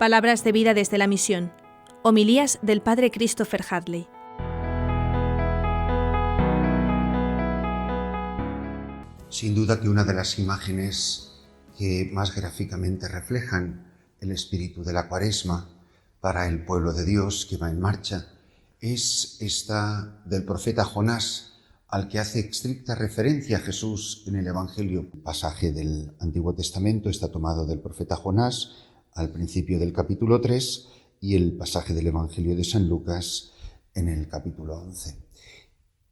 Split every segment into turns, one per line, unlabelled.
Palabras de vida desde la misión. Homilías del Padre Christopher Hadley.
Sin duda que una de las imágenes que más gráficamente reflejan el espíritu de la Cuaresma para el pueblo de Dios que va en marcha es esta del profeta Jonás, al que hace estricta referencia Jesús en el Evangelio. El pasaje del Antiguo Testamento está tomado del profeta Jonás al principio del capítulo 3 y el pasaje del Evangelio de San Lucas en el capítulo 11.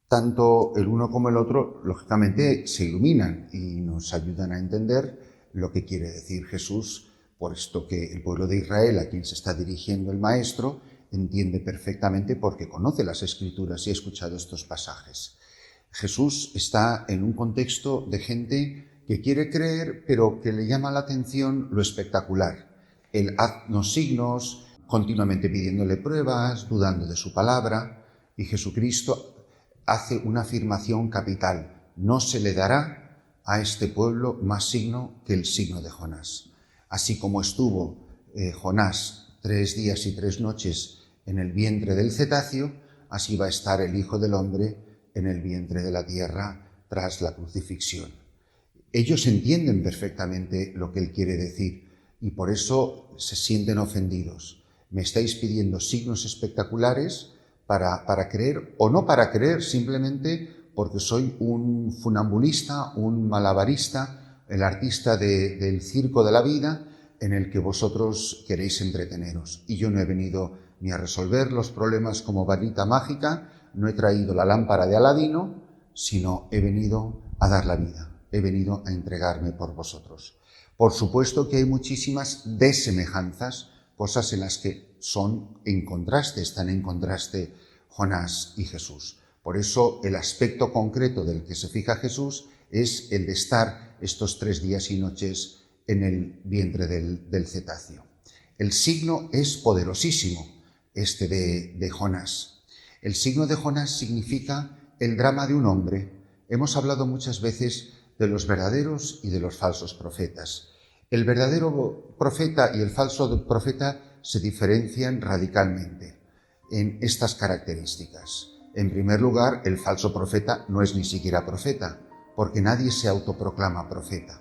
Tanto el uno como el otro, lógicamente, se iluminan y nos ayudan a entender lo que quiere decir Jesús, puesto que el pueblo de Israel, a quien se está dirigiendo el Maestro, entiende perfectamente porque conoce las Escrituras y ha escuchado estos pasajes. Jesús está en un contexto de gente que quiere creer, pero que le llama la atención lo espectacular. El haznos signos, continuamente pidiéndole pruebas, dudando de su palabra, y Jesucristo hace una afirmación capital: no se le dará a este pueblo más signo que el signo de Jonás. Así como estuvo Jonás 3 días y 3 noches en el vientre del cetáceo, así va a estar el Hijo del Hombre en el vientre de la tierra tras la crucifixión. Ellos entienden perfectamente lo que él quiere decir y por eso se sienten ofendidos. Me estáis pidiendo signos espectaculares para creer, o no para creer, simplemente porque soy un funambulista, un malabarista, el artista del circo de la vida en el que vosotros queréis entreteneros. Y yo no he venido ni a resolver los problemas como varita mágica, no he traído la lámpara de Aladino, sino he venido a dar la vida, he venido a entregarme por vosotros. Por supuesto que hay muchísimas desemejanzas, cosas en las que son en contraste, están en contraste Jonás y Jesús. Por eso el aspecto concreto del que se fija Jesús es el de estar estos 3 días y noches en el vientre del cetáceo. El signo es poderosísimo, este de Jonás. El signo de Jonás significa el drama de un hombre. Hemos hablado muchas veces de los verdaderos y de los falsos profetas. El verdadero profeta y el falso profeta se diferencian radicalmente en estas características. En primer lugar, el falso profeta no es ni siquiera profeta, porque nadie se autoproclama profeta.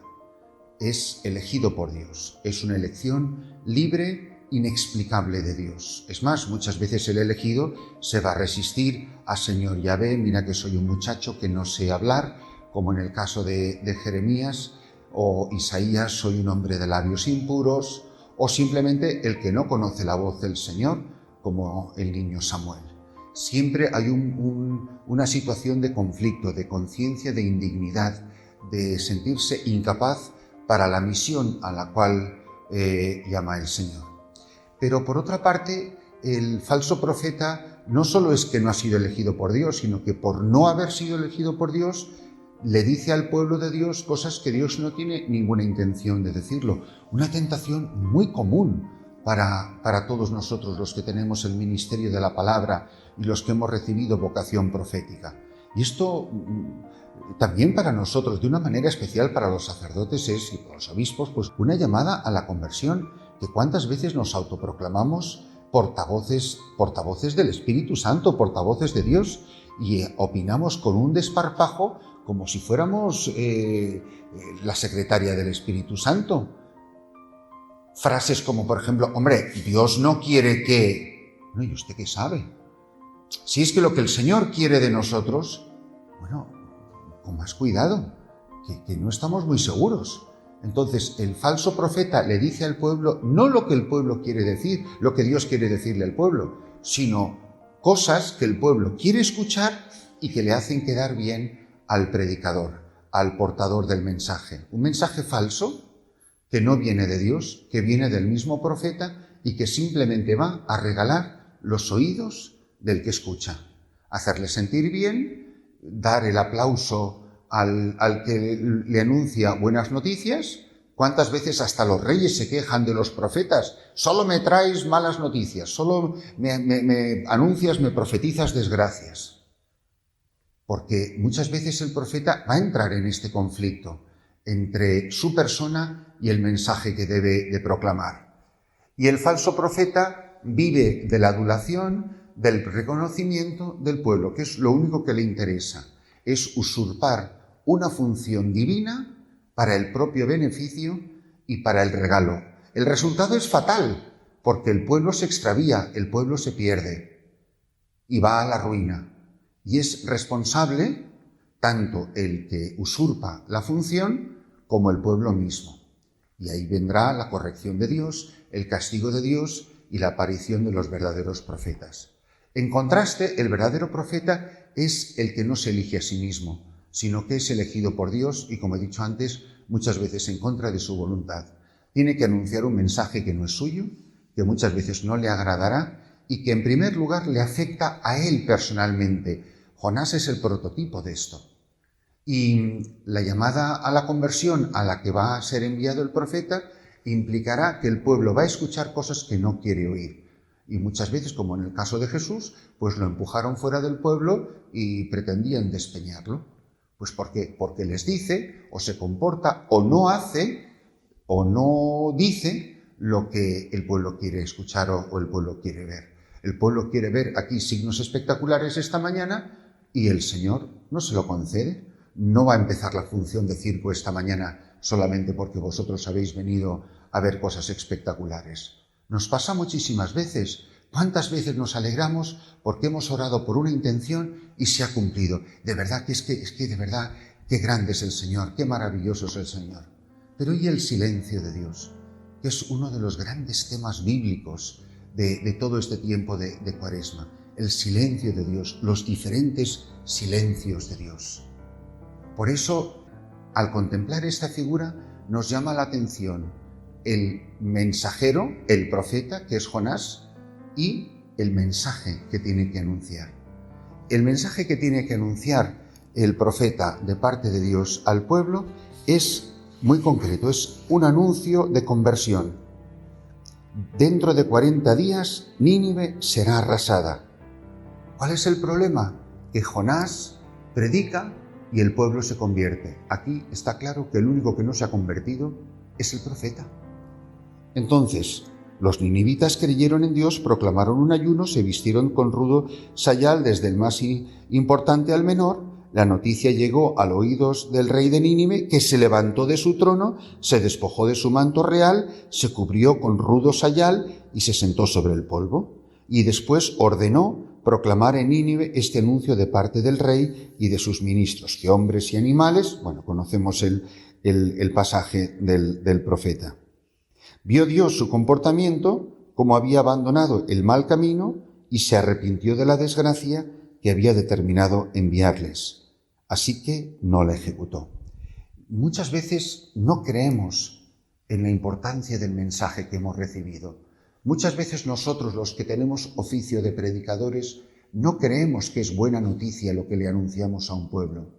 Es elegido por Dios, es una elección libre, inexplicable de Dios. Es más, muchas veces el elegido se va a resistir a Señor Yahvé, mira que soy un muchacho que no sé hablar, como en el caso de Jeremías, o Isaías, soy un hombre de labios impuros, o simplemente el que no conoce la voz del Señor, como el niño Samuel. Siempre hay una situación de conflicto, de conciencia, de indignidad, de sentirse incapaz para la misión a la cual llama el Señor. Pero por otra parte, el falso profeta no solo es que no ha sido elegido por Dios, sino que por no haber sido elegido por Dios, le dice al pueblo de Dios cosas que Dios no tiene ninguna intención de decirlo. Una tentación muy común para todos nosotros, los que tenemos el ministerio de la palabra y los que hemos recibido vocación profética. Y esto también para nosotros, de una manera especial para los sacerdotes y para los obispos, pues una llamada a la conversión, que cuántas veces nos autoproclamamos portavoces del Espíritu Santo, portavoces de Dios, y opinamos con un desparpajo como si fuéramos la secretaria del Espíritu Santo. Frases como, por ejemplo, hombre, Dios no quiere que... Bueno, ¿y usted qué sabe? Si es que lo que el Señor quiere de nosotros, bueno, con más cuidado, que no estamos muy seguros. Entonces, el falso profeta le dice al pueblo no lo que el pueblo quiere decir, lo que Dios quiere decirle al pueblo, sino cosas que el pueblo quiere escuchar y que le hacen quedar bien al predicador, al portador del mensaje. Un mensaje falso que no viene de Dios, que viene del mismo profeta y que simplemente va a regalar los oídos del que escucha, hacerle sentir bien, dar el aplauso al que le anuncia buenas noticias. ¿Cuántas veces hasta los reyes se quejan de los profetas? Solo me traes malas noticias, solo me anuncias, me profetizas desgracias. Porque muchas veces el profeta va a entrar en este conflicto entre su persona y el mensaje que debe de proclamar. Y el falso profeta vive de la adulación, del reconocimiento del pueblo, que es lo único que le interesa, es usurpar una función divina para el propio beneficio y para el regalo. El resultado es fatal, porque el pueblo se extravía, el pueblo se pierde y va a la ruina. Y es responsable tanto el que usurpa la función como el pueblo mismo. Y ahí vendrá la corrección de Dios, el castigo de Dios y la aparición de los verdaderos profetas. En contraste, el verdadero profeta es el que no se elige a sí mismo, sino que es elegido por Dios y, como he dicho antes, muchas veces en contra de su voluntad. Tiene que anunciar un mensaje que no es suyo, que muchas veces no le agradará y que en primer lugar le afecta a él personalmente. Jonás es el prototipo de esto. Y la llamada a la conversión a la que va a ser enviado el profeta implicará que el pueblo va a escuchar cosas que no quiere oír. Y muchas veces, como en el caso de Jesús, pues lo empujaron fuera del pueblo y pretendían despeñarlo. Pues ¿por qué? Porque les dice, o se comporta, o no hace, o no dice lo que el pueblo quiere escuchar o el pueblo quiere ver. El pueblo quiere ver aquí signos espectaculares esta mañana y el Señor no se lo concede. No va a empezar la función de circo esta mañana solamente porque vosotros habéis venido a ver cosas espectaculares. Nos pasa muchísimas veces. ¿Cuántas veces nos alegramos porque hemos orado por una intención y se ha cumplido? De verdad que es que de verdad, qué grande es el Señor, qué maravilloso es el Señor. Pero ¿y el silencio de Dios? Que es uno de los grandes temas bíblicos de todo este tiempo de Cuaresma. El silencio de Dios, los diferentes silencios de Dios. Por eso, al contemplar esta figura, nos llama la atención el mensajero, el profeta, que es Jonás, y el mensaje que tiene que anunciar. El mensaje que tiene que anunciar el profeta de parte de Dios al pueblo es muy concreto, es un anuncio de conversión. Dentro de 40 días, Nínive será arrasada. ¿Cuál es el problema? Que Jonás predica y el pueblo se convierte. Aquí está claro que el único que no se ha convertido es el profeta. Entonces, los ninivitas creyeron en Dios, proclamaron un ayuno, se vistieron con rudo sayal desde el más importante al menor. La noticia llegó a los oídos del rey de Nínive, que se levantó de su trono, se despojó de su manto real, se cubrió con rudo sayal y se sentó sobre el polvo. Y después ordenó proclamar en Nínive este anuncio de parte del rey y de sus ministros, que hombres y animales, bueno, conocemos el pasaje del profeta. Vio Dios su comportamiento, como había abandonado el mal camino, y se arrepintió de la desgracia que había determinado enviarles. Así que no la ejecutó. Muchas veces no creemos en la importancia del mensaje que hemos recibido. Muchas veces nosotros, los que tenemos oficio de predicadores, no creemos que es buena noticia lo que le anunciamos a un pueblo.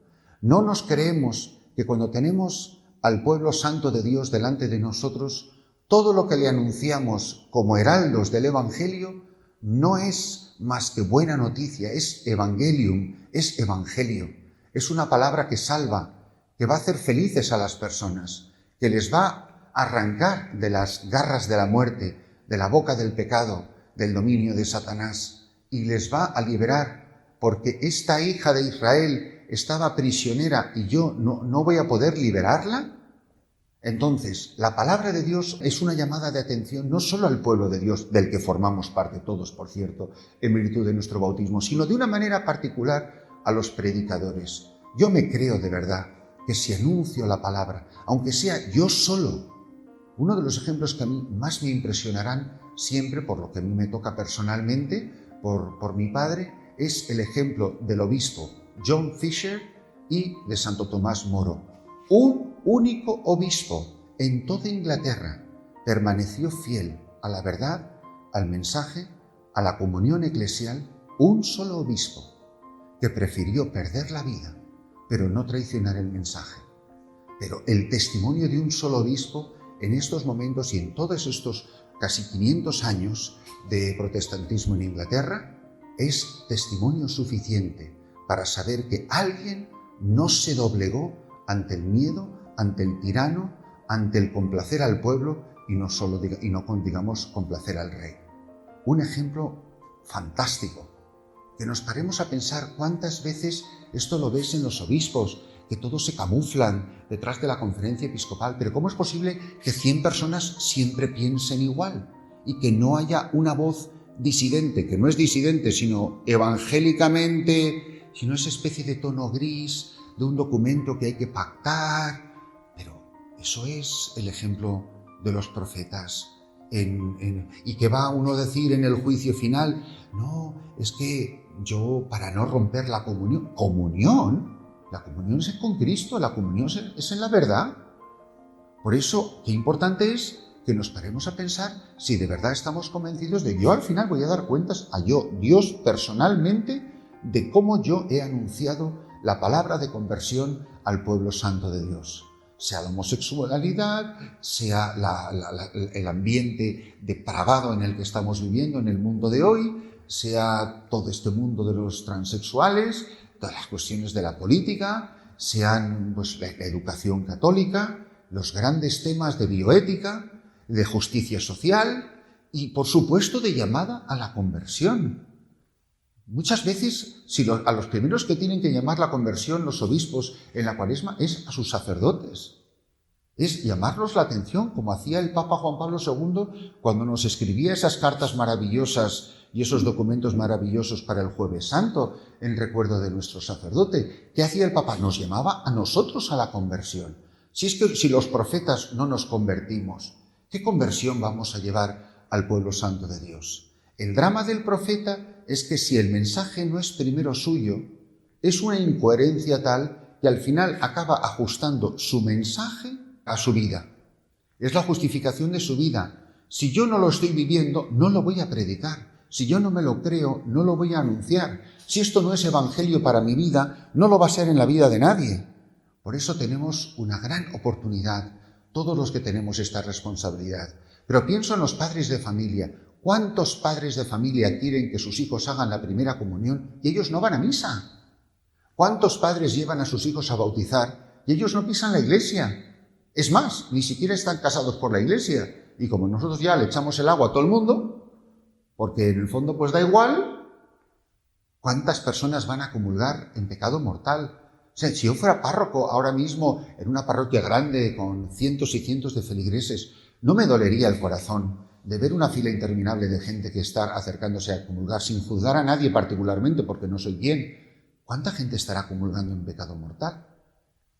No nos creemos que cuando tenemos al pueblo santo de Dios delante de nosotros, todo lo que le anunciamos como heraldos del Evangelio no es más que buena noticia, es evangelium, es evangelio. Es una palabra que salva, que va a hacer felices a las personas, que les va a arrancar de las garras de la muerte, de la boca del pecado, del dominio de Satanás, y les va a liberar, porque esta hija de Israel estaba prisionera y yo no voy a poder liberarla. Entonces, la palabra de Dios es una llamada de atención no solo al pueblo de Dios, del que formamos parte todos, por cierto, en virtud de nuestro bautismo, sino de una manera particular a los predicadores. Yo me creo de verdad que si anuncio la palabra, aunque sea yo solo, uno de los ejemplos que a mí más me impresionarán siempre, por lo que a mí me toca personalmente, por mi padre, es el ejemplo del obispo John Fisher y de Santo Tomás Moro. Un único obispo en toda Inglaterra permaneció fiel a la verdad, al mensaje, a la comunión eclesial, un solo obispo que prefirió perder la vida, pero no traicionar el mensaje. Pero el testimonio de un solo obispo en estos momentos y en todos estos casi 500 años de protestantismo en Inglaterra es testimonio suficiente para saber que alguien no se doblegó ante el miedo, ante el tirano, ante el complacer al pueblo y no digamos complacer al rey. Un ejemplo fantástico. Que nos paremos a pensar cuántas veces esto lo ves en los obispos, que todos se camuflan detrás de la conferencia episcopal, pero ¿cómo es posible que 100 personas siempre piensen igual y que no haya una voz disidente, que no es disidente, sino evangélicamente, sino esa especie de tono gris de un documento que hay que pactar? Pero eso es el ejemplo de los profetas. ¿Y qué va uno a decir en el juicio final? No, es que yo, para no romper la comunión, la comunión es con Cristo, la comunión es en la verdad. Por eso, qué importante es que nos paremos a pensar si de verdad estamos convencidos de que yo al final voy a dar cuentas a Dios personalmente, de cómo yo he anunciado la palabra de conversión al pueblo santo de Dios. Sea la homosexualidad, sea el ambiente depravado en el que estamos viviendo en el mundo de hoy, sea todo este mundo de los transexuales, todas las cuestiones de la política, sean la educación católica, los grandes temas de bioética, de justicia social y, por supuesto, de llamada a la conversión. Muchas veces, a los primeros que tienen que llamar la conversión los obispos en la Cuaresma es a sus sacerdotes. Es llamarlos la atención, como hacía el Papa Juan Pablo II cuando nos escribía esas cartas maravillosas y esos documentos maravillosos para el Jueves Santo, en recuerdo de nuestro sacerdote. ¿Qué hacía el Papa? Nos llamaba a nosotros a la conversión. Si los profetas no nos convertimos, ¿qué conversión vamos a llevar al pueblo santo de Dios? El drama del profeta es que si el mensaje no es primero suyo, es una incoherencia tal que al final acaba ajustando su mensaje a su vida. Es la justificación de su vida. Si yo no lo estoy viviendo, no lo voy a predicar. Si yo no me lo creo, no lo voy a anunciar. Si esto no es evangelio para mi vida, no lo va a ser en la vida de nadie. Por eso tenemos una gran oportunidad, todos los que tenemos esta responsabilidad. Pero pienso en los padres de familia. ¿Cuántos padres de familia quieren que sus hijos hagan la primera comunión y ellos no van a misa? ¿Cuántos padres llevan a sus hijos a bautizar y ellos no pisan la iglesia? Es más, ni siquiera están casados por la iglesia. Y como nosotros ya le echamos el agua a todo el mundo, porque en el fondo pues da igual, ¿cuántas personas van a comulgar en pecado mortal? O sea, si yo fuera párroco ahora mismo en una parroquia grande con cientos y cientos de feligreses, no me dolería el corazón de ver una fila interminable de gente que está acercándose a comulgar sin juzgar a nadie particularmente porque no soy quien. ¿Cuánta gente estará comulgando en pecado mortal?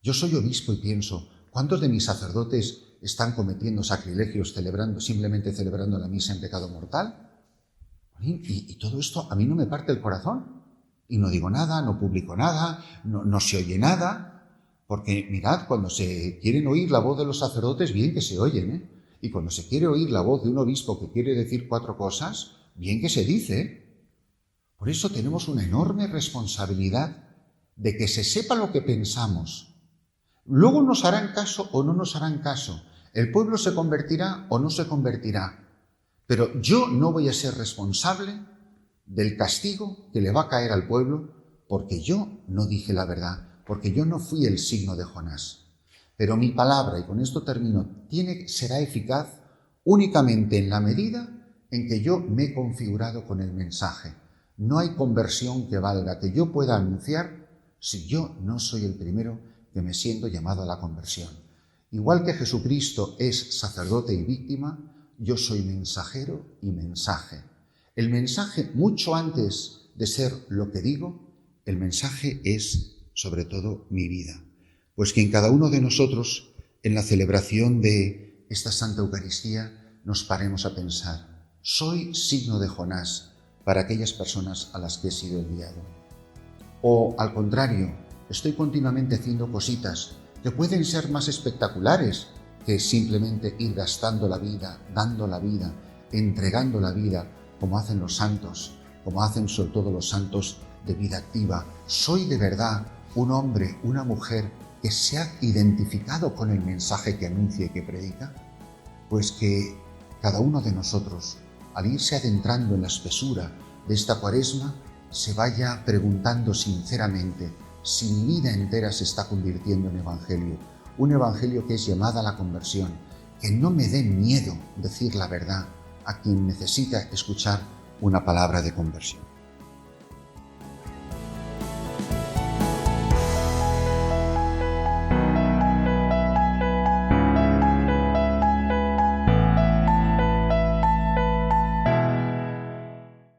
Yo soy obispo y pienso, ¿cuántos de mis sacerdotes están cometiendo sacrilegios simplemente celebrando la misa en pecado mortal? Y todo esto a mí no me parte el corazón. Y no digo nada, no publico nada, no se oye nada. Porque mirad, cuando se quieren oír la voz de los sacerdotes, bien que se oyen, ¿eh? Y cuando se quiere oír la voz de un obispo que quiere decir 4 cosas, bien que se dice. Por eso tenemos una enorme responsabilidad de que se sepa lo que pensamos. Luego nos harán caso o no nos harán caso. El pueblo se convertirá o no se convertirá. Pero yo no voy a ser responsable del castigo que le va a caer al pueblo porque yo no dije la verdad, porque yo no fui el signo de Jonás. Pero mi palabra, y con esto termino, será eficaz únicamente en la medida en que yo me he configurado con el mensaje. No hay conversión que valga, que yo pueda anunciar si yo no soy el primero que me siento llamado a la conversión. Igual que Jesucristo es sacerdote y víctima, yo soy mensajero y mensaje. El mensaje, mucho antes de ser lo que digo, el mensaje es, sobre todo, mi vida. Pues que en cada uno de nosotros, en la celebración de esta Santa Eucaristía, nos paremos a pensar, soy signo de Jonás para aquellas personas a las que he sido enviado. O, al contrario, estoy continuamente haciendo cositas que pueden ser más espectaculares que simplemente ir gastando la vida, dando la vida, entregando la vida, como hacen los santos, como hacen sobre todo los santos de vida activa. Soy de verdad un hombre, una mujer que se ha identificado con el mensaje que anuncia y que predica. Pues que cada uno de nosotros, al irse adentrando en la espesura de esta Cuaresma, se vaya preguntando sinceramente si mi vida entera se está convirtiendo en evangelio. un evangelio que es llamada a la conversión, que no me dé miedo decir la verdad a quien necesita escuchar una palabra de conversión.